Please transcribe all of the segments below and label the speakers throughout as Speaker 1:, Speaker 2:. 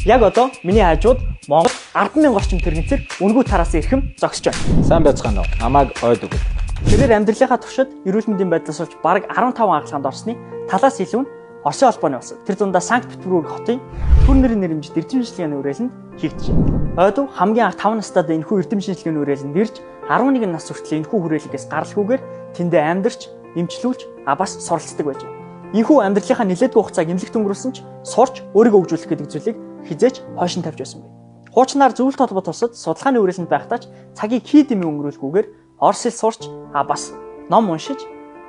Speaker 1: Яг одоо миний хажууд Монгол 10,000 орчим тэрэгцэр үнгүй тараас эрхэм зогсож байна.
Speaker 2: Сайн байцгаана уу? Намайг ойд өгөө.
Speaker 1: Тэрээр амьдралынхаа туршид эрүүл мэндийн байдлаас болж бараг 15 агуулганд орсны талаас илүү нь Оросын холбооны улсад тэр дундаа Санкт-Петербург хотын төр нэрийн нэрмжид эрдэм шинжилгээний үрээлэнд хийгдэж байна. Ойд хамгийн анх 5 настайд энэхүү эрдэм шинжилгээний үрээлэнд ирж 11 нас хүртэл энэхүү хүрээлэгээс гаралгүйгээр тэндээ амьдарч, эмчлүүлж, бас суралцдаг байж байна. Энэхүү амьдралынхаа нэлээдгүй хугацааг эмнэлэгт өнгөрүүлсэн ч сурч өөрийгөө хөгжүүлэх гэдэг зүйлийг хизээж хойшин тавьж байсан байна. Хуучнаар зөвлөлт холбоот улсад судалгааны үрээлэнд байхдаа ч цагийг хий дэмий өнгөрүүлэхгүйгээр Орос хэл сурч, бас ном уншиж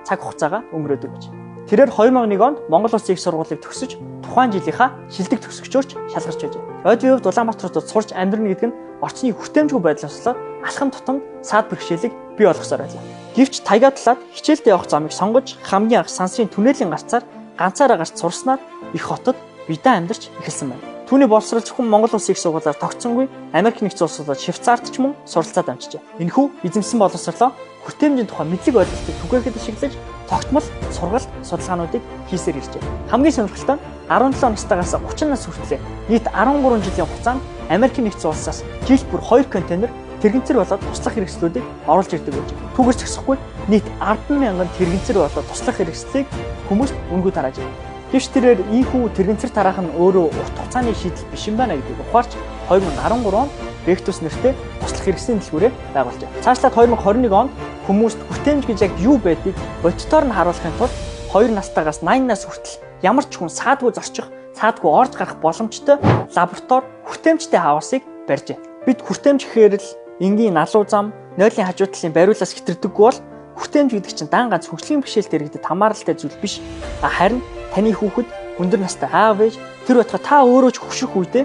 Speaker 1: цаг хугацаагаа өнгөрөөдөг гэж. Тэрээр 2001 онд Монгол Улсын их сургуулийг төгсөж тухайн жилийнхаа шилдэг төгсөгчөөрч шалгарч байжээ. Ойдын хувьд Улаанбаатар хотод сурч амьдрна гэдэг нь орчны хүртээмжгүй байдлаас болоод алхам тутамд саад бэрхшээлийг бий болгосоор байлаа. Гэвч таяга талаад хичээлдээ явах замыг сонгож хамгийн анх сансрын түнэлийн гарцаар ганцаараа гарч сурснаар их хотод бидээн амьдарч эхэлсэн байна. Түүний боловсрол зөвхөн Монгол Улсын их сургуулиар тогтсонгүй Америк нэгдсэн улсуудад Швейцарт ч мөн суралцаад амжижээ. Энэхүү эзэмсэн боловсролоо хүртээмжийн тухай мэдлэг ойлголтыг түгээхэд ашиглаж тогтмол сургалт судалгаануудыг хийсээр иржээ. Хамгийн сонирхолтой нь 17 настайгаас 30 нас хүртэл нийт 13 жилийн хугацаанд Америк нэгдсэн улсаас жилд бүр 2 контейнер тэрэгцэр болоод туслах хэрэгслүүдийг оруулж ирдэг байж. Түүгээс зөксөхгүй нийт 10,000 тэрэгцэр болоод туслах хэрэгслийг хүмүүст үнгүй тарааж байна. Гэвч тэрээр ийхүү тэрэгцэр тараах нь өөрөө урт хугацааны шийдэл биш юм байна гэдгийг ухаарч 2013 онд Rectus нэртэй туслах хэрэгслийн дэлгүүрээ байгуулжээ. Цаашлаад 2021 онд хүмүүст хүртээмж гэж яг юу байдгийг бодитоор нь харуулахын тулд 2 настайгаас 80 нас хүртэл ямар ч хүн саадгүй зорчих, саадгүй орж гарах боломжтой лаборатори хүртээмжтэй хаваасыг барьжээ. Бид хүртээмж гэхээр л энгийн налуу зам, нойлын хажуу талын бариулаас хэтэрдэггүй бол хүртээмж гэдэг чинь дан ганц хөгжлийн бэрхшээлтэй иргэдэд хамааралтай зүйл биш. Харин таны хүүхэд өндөр настай аав ээж тэр байтугай та өөрөө ч хөвших үедээ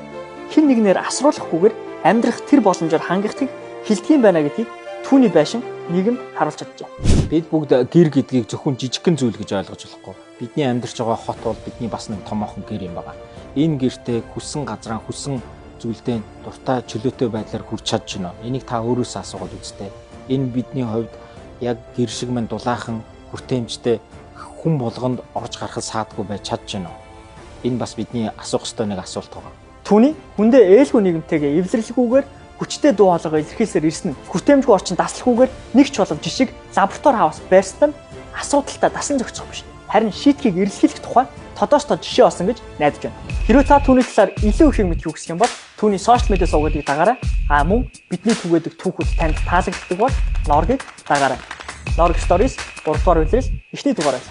Speaker 1: хэн нэгнээр асруулахгүйгээр амьдрах тэр боломжоор хангахыг хилдэг юм байна гэдгийг түүний байшин нийгэм харуулж чаджээ.
Speaker 2: Бид бүгд гэр гэдгийг зөвхөн жижигхэн зүйл гэж ойлгож болохгүй. Бидний амьдарч байгаа хот бол бидний бас нэг томоохон гэр юм байна. Энэ гэртээ хүссэн газраа хүссэн зүйлдээ дуртай чөлөөтэй байдлаар хүрч чадж байна. Энийг та өөрөөсөө асуугаад үзтээ. Энэ бидний хувьд яг гэр шиг мэн дулаахан хүртээмжтэй хүн болгонд орж гарах саадгүй байж чадж байна. Энэ бас бидний асуух ёстой нэг асуулт байна.
Speaker 1: Түүний хүндээ ээлгүй нийгэмтэйгээ эвлэрлэхгүйгээр хүчтэй дуу хоолойгоо илэрхийлсээр ирсэн нь хүртээмжгүй орчин даслахгүйгээр нэг ч болов жишг лаборатори хавас байрсан нь асуудалтай дасан зохицох биш. Харин шийдгийг эрэлхийлэх тухай тодоос тод жишээ олсон гэж найдаж байна. Хэрвээ та түүний талаар илүү их мэдэх хүсэх юм бол түүний сошиал медиа сувгуудыг дагаарай. Мөн бидний түгээдэг түүхүүд танд таалагддаг бол Норгийг дагаарай. Norg Stories 3 дугаар үйлрэл эхний дугаараа.